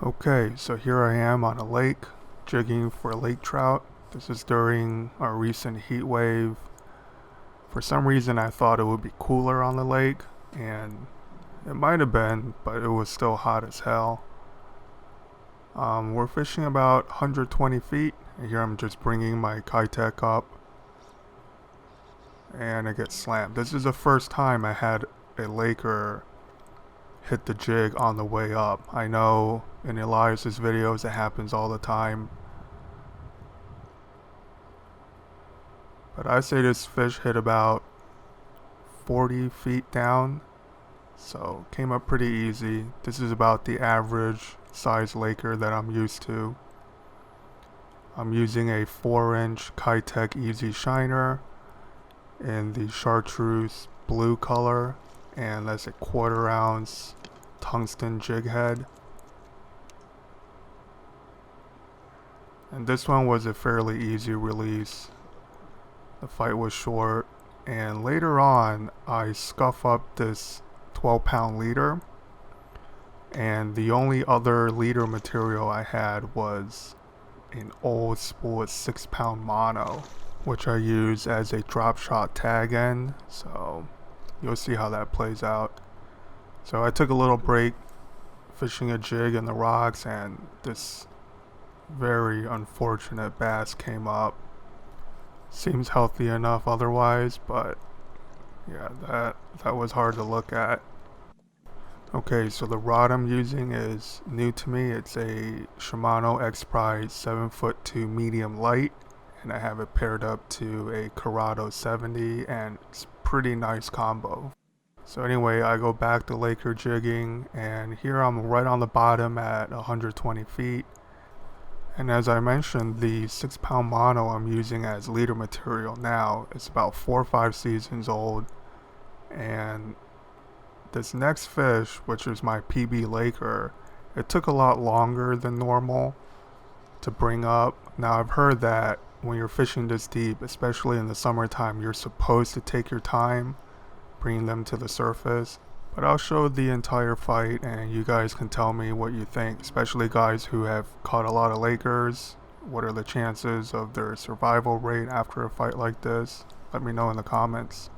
Okay, so here I am on a lake, jigging for lake trout. This is during our recent heat wave. For some reason I thought it would be cooler on the lake, and it might have been, but it was still hot as hell. We're fishing about 120 feet, and here I'm just bringing my Kitech up, and I get slammed. This is the first time I had a laker hit the jig on the way up. I know in Elias's videos it happens all the time, but I say this fish hit about 40 feet down, so came up pretty easy. This is about the average size laker that I'm used to. I'm using a 4-inch Kitech Easy Shiner in the chartreuse blue color, and that's a 1/4 ounce tungsten jig head. And this one was a fairly easy release. The fight was short, and later on I scuff up this 12-pound leader, and the only other leader material I had was an old spool 6-pound mono, which I use as a drop shot tag end, so you'll see how that plays out. So I took a little break fishing a jig in the rocks, and this very unfortunate bass came up. Seems healthy enough otherwise, but yeah, that was hard to look at. Okay, so the rod I'm using is new to me. It's a Shimano X Prize 7'2" medium light, and I have it paired up to a Corrado 70, and it's pretty nice combo. So anyway, I go back to Laker jigging, and here I'm right on the bottom at 120 feet. And as I mentioned, the 6-pound mono I'm using as leader material now is about 4 or 5 seasons old, and this next fish, which is my PB Laker, it took a lot longer than normal to bring up. Now I've heard that when you're fishing this deep, especially in the summertime, you're supposed to take your time bringing them to the surface. But I'll show the entire fight and you guys can tell me what you think, especially guys who have caught a lot of Lakers. What are the chances of their survival rate after a fight like this? Let me know in the comments.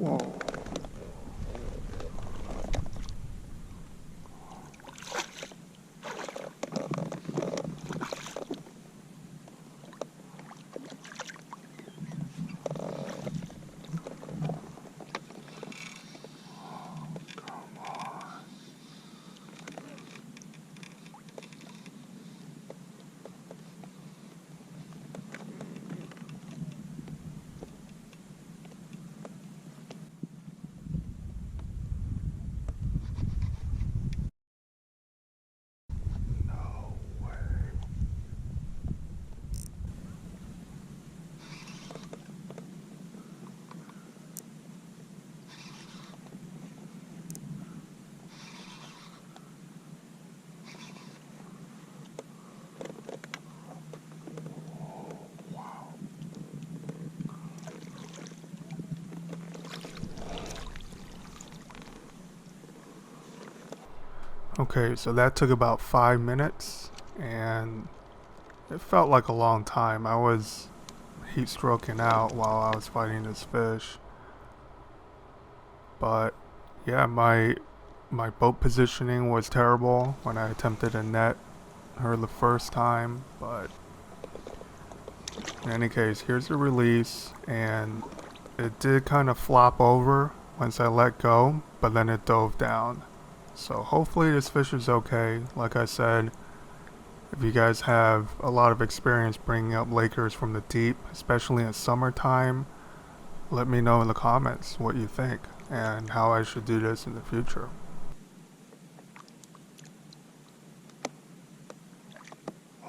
Whoa. Okay, so that took about 5 minutes, and it felt like a long time. I was heat stroking out while I was fighting this fish. But yeah, my boat positioning was terrible when I attempted to net her the first time, but in any case, here's the release, and it did kind of flop over once I let go, but then it dove down. So hopefully this fish is okay. Like I said, if you guys have a lot of experience bringing up Lakers from the deep, especially in summertime, let me know in the comments what you think and how I should do this in the future.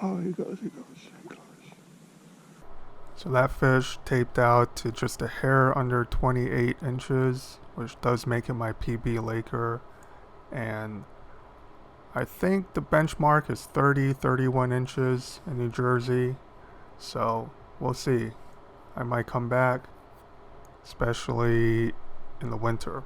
Oh, he goes. So that fish taped out to just a hair under 28 inches, which does make it my PB Laker. And I think the benchmark is 31 inches in New Jersey. So we'll see. I might come back, especially in the winter.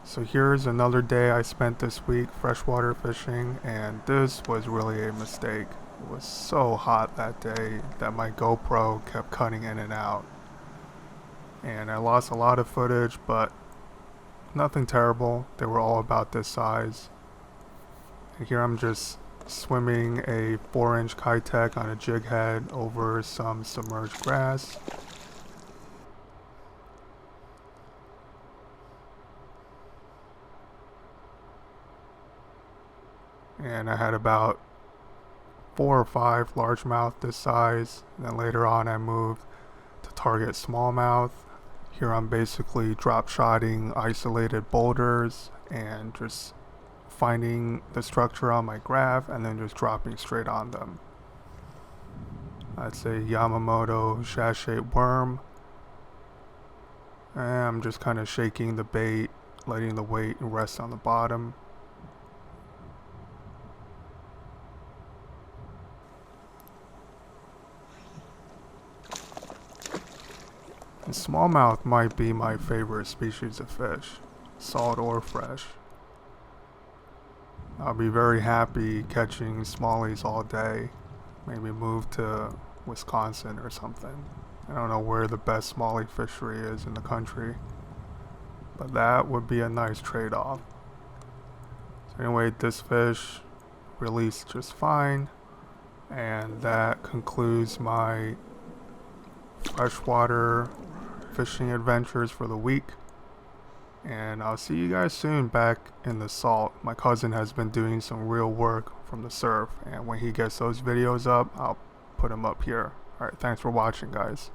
So here's another day I spent this week freshwater fishing, and this was really a mistake. It was so hot that day that my GoPro kept cutting in and out, and I lost a lot of footage, but nothing terrible. They were all about this size. And here I'm just swimming a 4-inch Kitech on a jig head over some submerged grass. And I had about 4 or 5 largemouth this size, and then later on I moved to target smallmouth. Here I'm basically drop shotting isolated boulders and just finding the structure on my graph and then just dropping straight on them. That's a Yamamoto shad-shaped worm, and I'm just kind of shaking the bait, letting the weight rest on the bottom. And smallmouth might be my favorite species of fish, salt or fresh. I'll be very happy catching smallies all day. Maybe move to Wisconsin or something. I don't know where the best smallie fishery is in the country, but that would be a nice trade-off. So anyway, this fish released just fine, and that concludes my freshwater fishing adventures for the week. And I'll see you guys soon back in the salt. My cousin has been doing some real work from the surf, and when he gets those videos up, I'll put them up here. Alright, thanks for watching, guys.